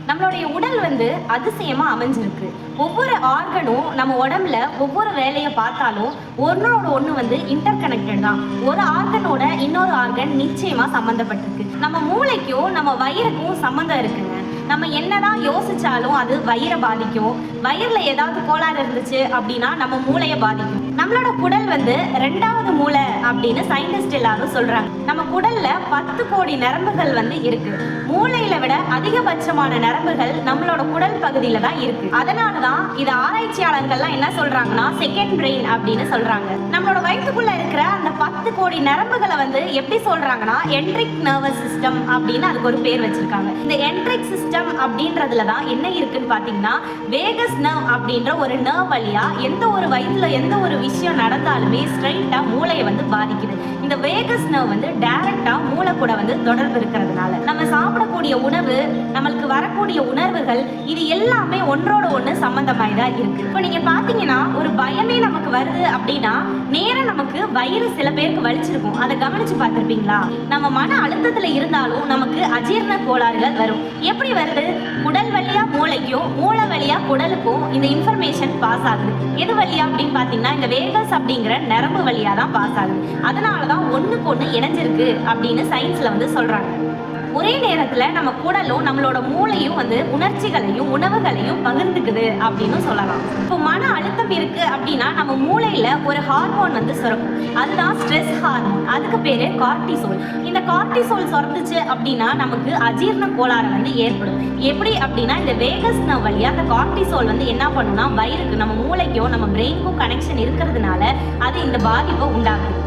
நம்மளுடைய உடல் அதிசயமா அமைஞ்சிருக்கு. ஒவ்வொரு ஆர்கனும் நம்ம உடம்புல ஒவ்வொரு வேலையை பார்த்தாலும் ஒன்னோட ஒன்று இன்டர் கனெக்டட் தான். ஒரு ஆர்கனோட இன்னொரு ஆர்கன் நிச்சயமா சம்மந்தப்பட்டிருக்கு. நம்ம மூளைக்கும் நம்ம வயிறுக்கும் சம்மந்தம் இருக்குங்க. நம்ம என்னதான் யோசிச்சாலும் அது வயிறை பாதிக்கும். வயிறுல ஏதாவது கோளாறு இருந்துச்சு அப்படின்னா நம்ம மூளையை பாதிக்கும். நம்மளோட குடல் ரெண்டாவது மூளை அப்படின்னு சயின்டிஸ்ட் எல்லாரும் சொல்றாங்க. நம்ம குடல்ல 10 கோடி நரம்புகள் இருக்கு. மூளையில விட அதிகபட்சமான நரம்புகள் நம்மளோட குடல் பகுதியில தான் இருக்கு. அதனாலதான் இது ஆராய்ச்சியாளர்கள்லாம் என்ன சொல்றாங்கன்னா செகண்ட் பிரெயின் அப்படின்னு சொல்றாங்க. நம்மளோட வயிற்றுக்குள்ள இருக்கிற அந்த 10 கோடி நரம்புகளை எப்படி சொல்றாங்கன்னா என்ட்ரிக் நர்வஸ் சிஸ்டம் அப்படின்னு அதுக்கு ஒரு பேர் வச்சிருக்காங்க. இந்த என்ட்ரிக் சிஸ்டம் அப்படின்றதுல தான் என்ன இருக்குன்னு பாத்தீங்கன்னா வேகஸ் நர்வ் அப்படின்ற ஒரு நர்வ் வழியா எந்த ஒரு வயிற்றுல எந்த ஒரு விஷயம் நடந்தாலுமே ஸ்ட்ரைட்டா மூளையை பாதிக்குது. இந்த வேகஸ் நர்வ் டைரக்டா மூளை கூட தொடர்பு இருக்கிறதுனால நம்ம சாப்பிடக்கூடிய உணவு, நம்மளுக்கு வரக்கூடிய உணர்வுகள், இது எல்லாமே ஒன்றோட ஒன்று சம்பந்தமாய் தான் இருக்கு. இப்போ நீங்க பாத்தீங்கன்னா ஒரு பயமே நமக்கு வருது அப்படின்னா நேரம் நமக்கு வயிறு சில பேருக்கு வலிச்சிருக்கும். அதை கவனிச்சு பார்த்திருப்பீங்களா? நம்ம மன அழுத்தத்துல இருந்தாலும் நமக்கு அஜீரண கோளாறுகள் வரும். எப்படி வருது? குடல் வழியா மூளைக்கும், மூளை வழியா குடலுக்கும் இந்த இன்ஃபர்மேஷன் பாஸ் ஆகுது. எது வழியா அப்படின்னு பாத்தீங்கன்னா இந்த வேகஸ் அப்படிங்கிற நரம்பு வழியா தான் பாஸ் ஆகுது. அதனாலதான் ஒண்ணுக்கு ஒண்ணு இணைஞ்சிருக்கு அப்படின்னு சயின்ஸ்ல சொல்றாங்க. ஒரே நேரத்துல நம்ம குடலும் நம்மளோட மூளையும் உணர்ச்சிகளையும் உணவுகளையும் பகிர்ந்துக்குது அப்படின்னு சொல்லலாம். இப்போ மன அழுத்தம் இருக்கு அப்படின்னா நம்ம மூளையில ஒரு ஹார்மோன் சுரக்கும். அதுதான் ஸ்ட்ரெஸ் ஹார்மோன். அதுக்கு பேரு கார்டிசோல். இந்த கார்டிசோல் சுரந்துச்சு அப்படின்னா நமக்கு அஜீரண கோளாறு ஏற்படும். எப்படி அப்படின்னா இந்த வேகஸ் நர்வ் வழியா அந்த கார்டிசோல் என்ன பண்ணும்னா வயிறுக்கு, நம்ம மூளைக்கும் நம்ம பிரெயினுக்கும் கனெக்ஷன் இருக்கிறதுனால அது இந்த பாதிப்பை உண்டாக்குது.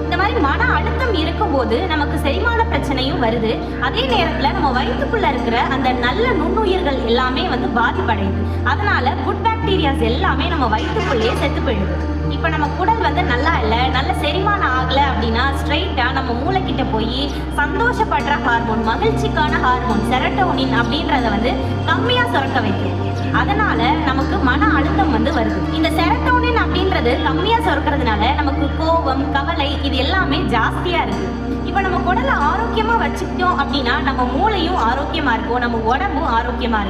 இந்த மாதிரி மன அழுத்தம் இருக்கும்போது நமக்கு செரிமான பிரச்சனையும் வருது. அதே நேரத்துல நம்ம வயிற்றுக்குள்ள இருக்கிற அந்த நல்ல நுண்ணுயிர்கள் எல்லாமே பாதிப்படையுது. அதனால குட் பாக்டீரியாஸ் எல்லாமே நம்ம வயிற்றுக்குள்ளேயே செத்து போயிடுது. இப்போ நம்ம குடல் நல்லா இல்லை, நல்ல செரிமானம் ஆகலை அப்படின்னா ஸ்ட்ரைட்டா நம்ம மூளைக்கிட்ட போய் சந்தோஷப்படுற ஹார்மோன், மகிழ்ச்சிக்கான ஹார்மோன் செரட்டோனின் அப்படின்றத கம்மியா சுரக்க வைக்கும். அதனால நமக்கு மன அழுத்தம் வருது. இந்த செரட்டோனின் அப்படின்றது கம்மியா சுரக்கிறதுனால நமக்கு கோபம், கவலை இது எல்லாமே ஜாஸ்தியா இருக்கு. இப்போ நம்ம குடலை ஆரோக்கியமா வச்சுக்கிட்டோம் அப்படின்னா நம்ம மூளையும் ஆரோக்கியமா இருக்கும், நம்ம உடம்பும் ஆரோக்கியமா இருக்கும்.